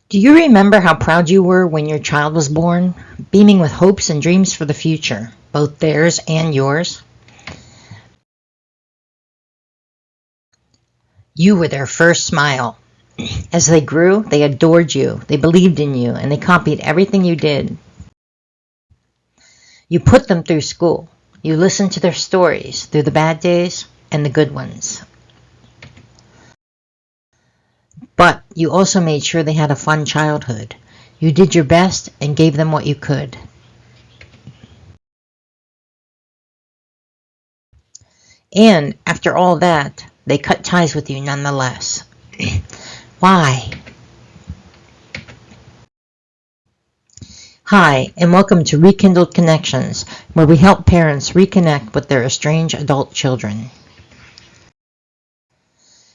Do you remember how proud you were when your child was born, beaming with hopes and dreams for the future, both theirs and yours? You were their first smile. As they grew, they adored you, they believed in you, and they copied everything you did. You put them through school. You listened to their stories through the bad days and the good ones. But you also made sure they had a fun childhood. You did your best and gave them what you could. And after all that, they cut ties with you nonetheless. Why? Hi, and welcome to Rekindled Connections, where we help parents reconnect with their estranged adult children.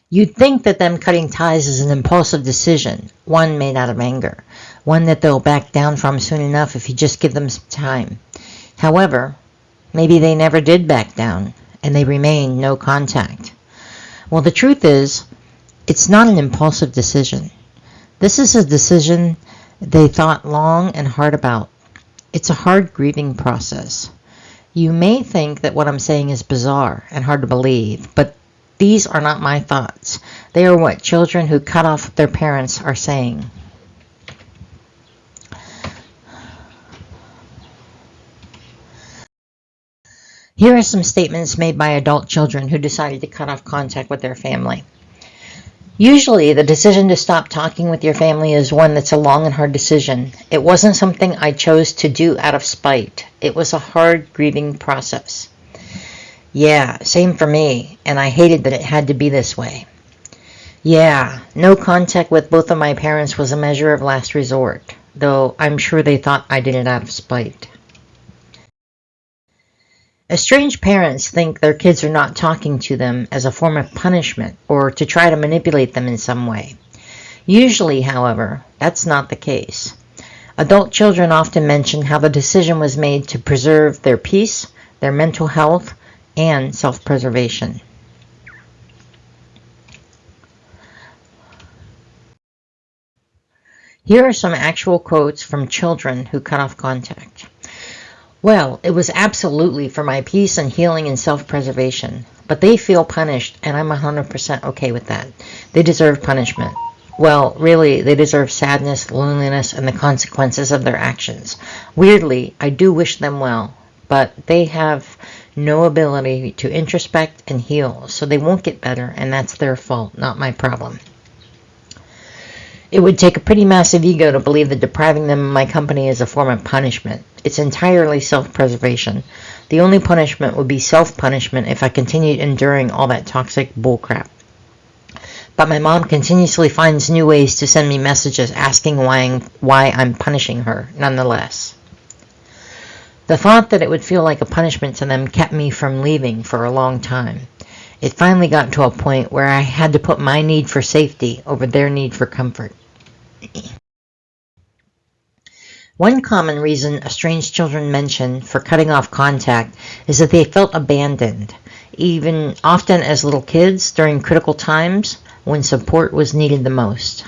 You'd think that them cutting ties is an impulsive decision, one made out of anger, one that they'll back down from soon enough if you just give them some time. However, maybe they never did back down, and they remain no contact. Well, the truth is, it's not an impulsive decision. This is a decision they thought long and hard about. It's a hard grieving process. You may think that what I'm saying is bizarre and hard to believe, but these are not my thoughts. They are what children who cut off their parents are saying. Here are some statements made by adult children who decided to cut off contact with their family. Usually, the decision to stop talking with your family is one that's a long and hard decision. It wasn't something I chose to do out of spite. It was a hard grieving process. Yeah, same for me, and I hated that it had to be this way. Yeah, no contact with both of my parents was a measure of last resort, though I'm sure they thought I did it out of spite. Estranged parents think their kids are not talking to them as a form of punishment or to try to manipulate them in some way. Usually, however, that's not the case. Adult children often mention how the decision was made to preserve their peace, their mental health, and self-preservation. Here are some actual quotes from children who cut off contact. Well, it was absolutely for my peace and healing and self-preservation, but they feel punished, and I'm 100% okay with that. They deserve punishment. Well, really, they deserve sadness, loneliness, and the consequences of their actions. Weirdly, I do wish them well, but they have no ability to introspect and heal, so they won't get better, and that's their fault, not my problem. It would take a pretty massive ego to believe that depriving them of my company is a form of punishment. It's entirely self-preservation. The only punishment would be self-punishment if I continued enduring all that toxic bullcrap. But my mom continuously finds new ways to send me messages asking why I'm punishing her, nonetheless. The thought that it would feel like a punishment to them kept me from leaving for a long time. It finally got to a point where I had to put my need for safety over their need for comfort. One common reason estranged children mention for cutting off contact is that they felt abandoned, even often as little kids during critical times when support was needed the most.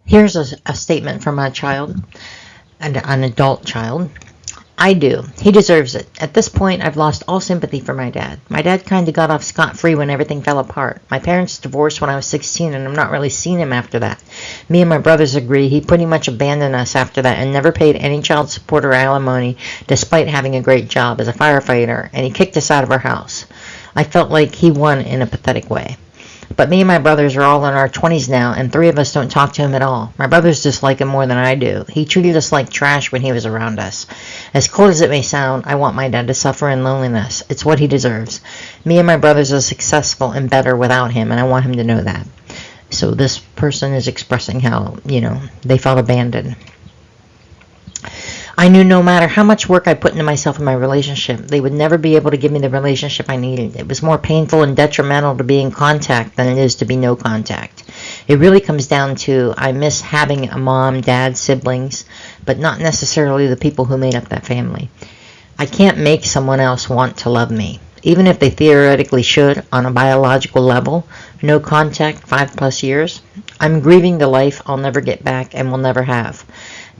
Here's a statement from a child, an adult child. I do. He deserves it. At this point, I've lost all sympathy for my dad. My dad kind of got off scot-free when everything fell apart. My parents divorced when I was 16, and I've not really seen him after that. Me and my brothers agree he pretty much abandoned us after that and never paid any child support or alimony, despite having a great job as a firefighter, and he kicked us out of our house. I felt like he won in a pathetic way. But me and my brothers are all in our 20s now, and 3 of us don't talk to him at all. My brothers dislike him more than I do. He treated us like trash when he was around us. As cold as it may sound, I want my dad to suffer in loneliness. It's what he deserves. Me and my brothers are successful and better without him, and I want him to know that. So this person is expressing how, they felt abandoned. I knew no matter how much work I put into myself in my relationship, they would never be able to give me the relationship I needed. It was more painful and detrimental to be in contact than it is to be no contact. It really comes down to I miss having a mom, dad, siblings, but not necessarily the people who made up that family. I can't make someone else want to love me. even if they theoretically should on a biological level. No contact, 5+ years. I'm grieving the life I'll never get back and will never have.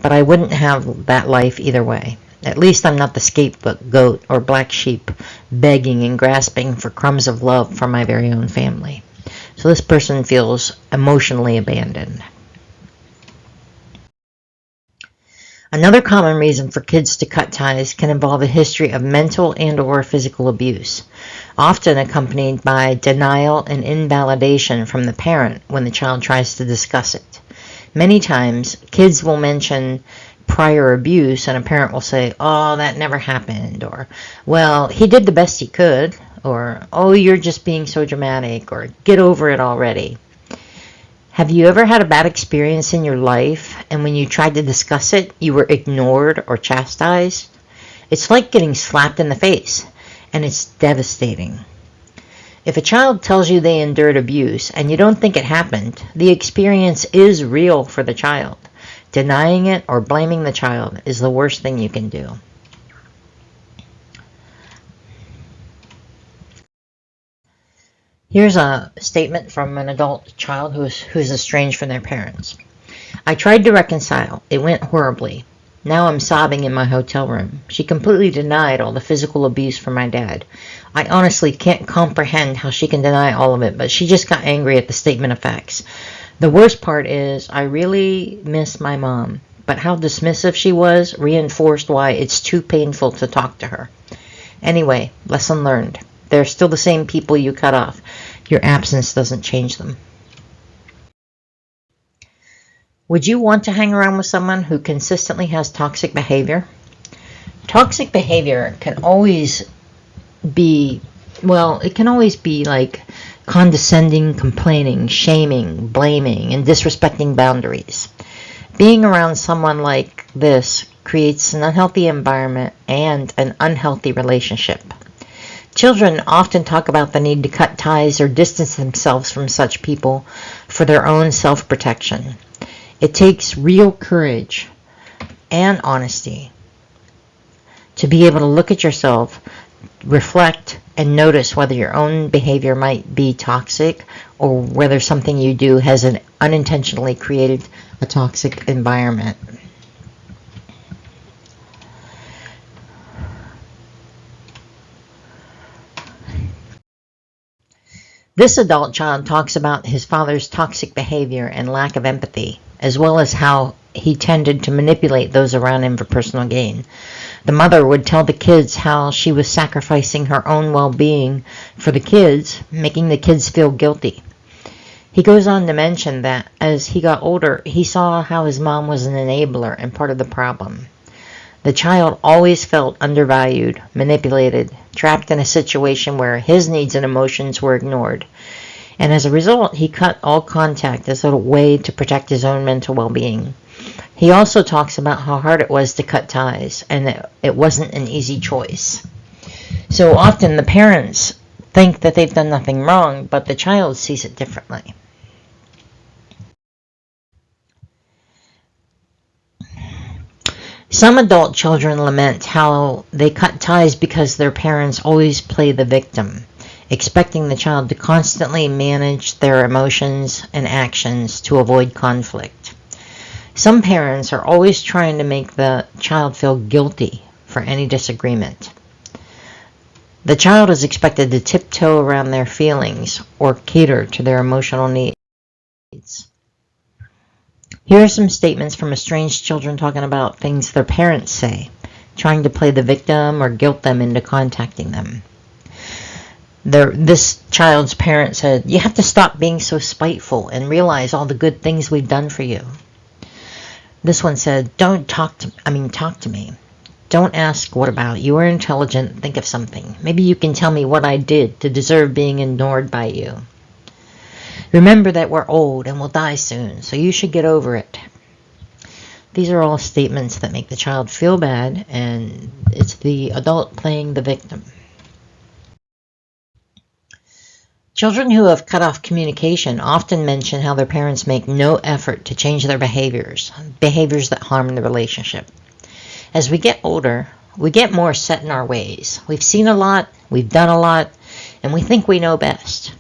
But I wouldn't have that life either way. At least I'm not the scapegoat or black sheep begging and grasping for crumbs of love from my very own family. So this person feels emotionally abandoned. Another common reason for kids to cut ties can involve a history of mental and/or physical abuse, often accompanied by denial and invalidation from the parent when the child tries to discuss it. Many times, kids will mention prior abuse and a parent will say, "Oh, that never happened," or, "Well, he did the best he could," or, "Oh, you're just being so dramatic," or, "Get over it already." Have you ever had a bad experience in your life, and when you tried to discuss it, you were ignored or chastised? It's like getting slapped in the face, and it's devastating. If a child tells you they endured abuse and you don't think it happened, the experience is real for the child. Denying it or blaming the child is the worst thing you can do. Here's a statement from an adult child who's estranged from their parents. I tried to reconcile. It went horribly. Now I'm sobbing in my hotel room. She completely denied all the physical abuse from my dad. I honestly can't comprehend how she can deny all of it, but she just got angry at the statement of facts. The worst part is I really miss my mom, but how dismissive she was reinforced why it's too painful to talk to her. Anyway, lesson learned. They're still the same people you cut off. Your absence doesn't change them. Would you want to hang around with someone who consistently has toxic behavior? Toxic behavior can always be, it can always be like condescending, complaining, shaming, blaming, and disrespecting boundaries. Being around someone like this creates an unhealthy environment and an unhealthy relationship. Children often talk about the need to cut ties or distance themselves from such people for their own self-protection. It takes real courage and honesty to be able to look at yourself, reflect, and notice whether your own behavior might be toxic or whether something you do has unintentionally created a toxic environment. This adult child talks about his father's toxic behavior and lack of empathy, as well as how he tended to manipulate those around him for personal gain. The mother would tell the kids how she was sacrificing her own well-being for the kids, making the kids feel guilty. He goes on to mention that as he got older, he saw how his mom was an enabler and part of the problem. The child always felt undervalued, manipulated, trapped in a situation where his needs and emotions were ignored. And as a result, he cut all contact as a way to protect his own mental well-being. He also talks about how hard it was to cut ties, and that it wasn't an easy choice. So often the parents think that they've done nothing wrong, but the child sees it differently. Some adult children lament how they cut ties because their parents always play the victim, expecting the child to constantly manage their emotions and actions to avoid conflict. Some parents are always trying to make the child feel guilty for any disagreement. The child is expected to tiptoe around their feelings or cater to their emotional needs. Here are some statements from estranged children talking about things their parents say, trying to play the victim or guilt them into contacting them. This child's parent said, "You have to stop being so spiteful and realize all the good things we've done for you." This one said, talk to me. Don't ask what about. You are intelligent. Think of something. Maybe you can tell me what I did to deserve being ignored by you. Remember that we're old and will die soon, so you should get over it. These are all statements that make the child feel bad, and it's the adult playing the victim. Children who have cut off communication often mention how their parents make no effort to change their behaviors that harm the relationship. As we get older, We get more set in our ways. We've seen a lot, we've done a lot, and we think we know best.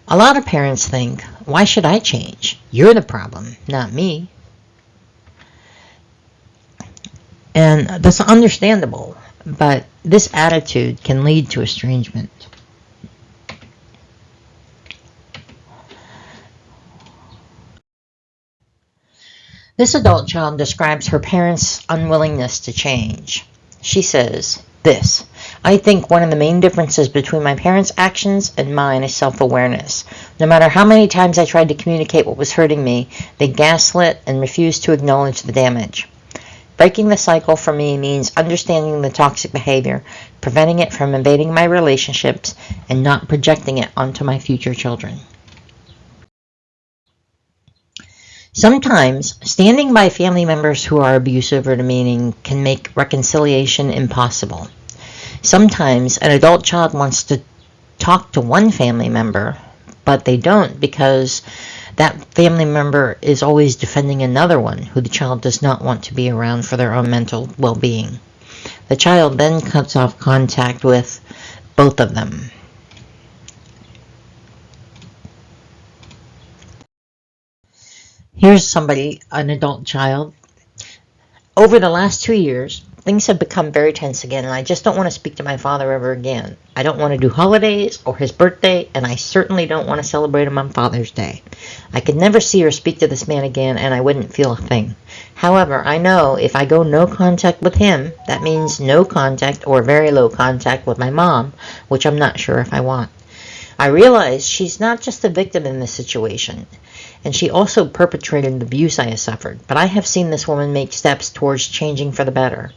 A lot of parents think, why should I change? You're the problem, not me. And that's understandable, but this attitude can lead to estrangement. This adult child describes her parents' unwillingness to change. She says this: I think one of the main differences between my parents' actions and mine is self-awareness. No matter how many times I tried to communicate what was hurting me, they gaslit and refused to acknowledge the damage. Breaking the cycle for me means understanding the toxic behavior, preventing it from invading my relationships, and not projecting it onto my future children. Sometimes, standing by family members who are abusive or demeaning can make reconciliation impossible. Sometimes, an adult child wants to talk to one family member, but they don't because that family member is always defending another one who the child does not want to be around for their own mental well-being. The child then cuts off contact with both of them. Here's an adult child. Over the last 2 years, things have become very tense again, and I just don't want to speak to my father ever again. I don't want to do holidays or his birthday, and I certainly don't want to celebrate him on Father's Day. I could never see or speak to this man again, and I wouldn't feel a thing. However, I know if I go no contact with him, that means no contact or very low contact with my mom, which I'm not sure if I want. I realize she's not just a victim in this situation, and she also perpetrated the abuse I have suffered, but I have seen this woman make steps towards changing for the better.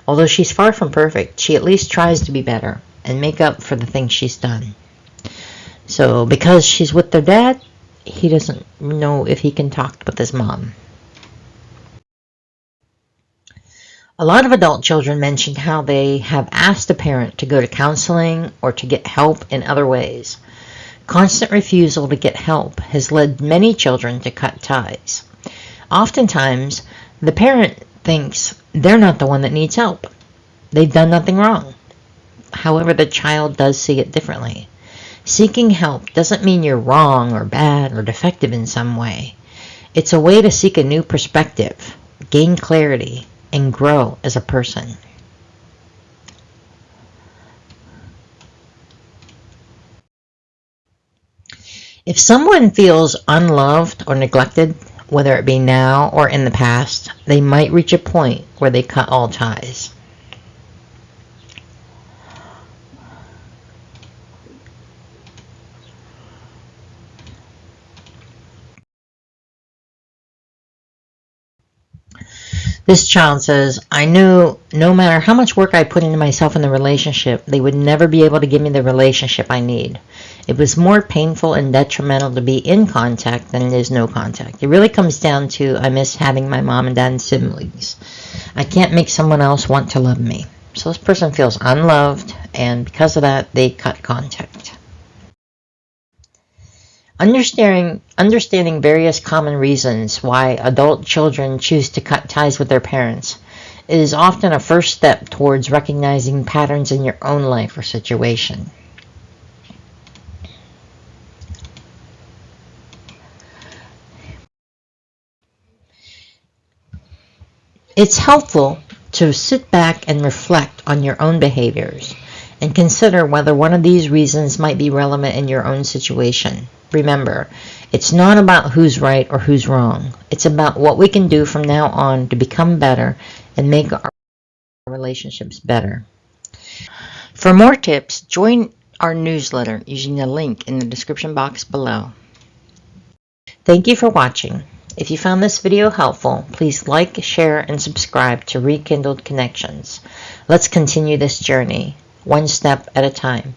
Although she's far from perfect, she at least tries to be better and make up for the things she's done. So because she's with their dad, he doesn't know if he can talk with his mom. A lot of adult children mention how they have asked a parent to go to counseling or to get help in other ways. Constant refusal to get help has led many children to cut ties. Oftentimes, the parent thinks they're not the one that needs help. They've done nothing wrong. However, the child does see it differently. Seeking help doesn't mean you're wrong or bad or defective in some way. It's a way to seek a new perspective, gain clarity, and grow as a person. If someone feels unloved or neglected, whether it be now or in the past, they might reach a point where they cut all ties. This child says, I knew no matter how much work I put into myself in the relationship, they would never be able to give me the relationship I need. It was more painful and detrimental to be in contact than it is no contact. It really comes down to I miss having my mom and dad and siblings. I can't make someone else want to love me. So this person feels unloved, and because of that, they cut contact. Understanding various common reasons why adult children choose to cut ties with their parents is often a first step towards recognizing patterns in your own life or situation. It's helpful to sit back and reflect on your own behaviors and consider whether one of these reasons might be relevant in your own situation. Remember, it's not about who's right or who's wrong. It's about what we can do from now on to become better and make our relationships better. For more tips, join our newsletter using the link in the description box below. Thank you for watching. If you found this video helpful, please like, share, and subscribe to Rekindled Connections. Let's continue this journey, one step at a time.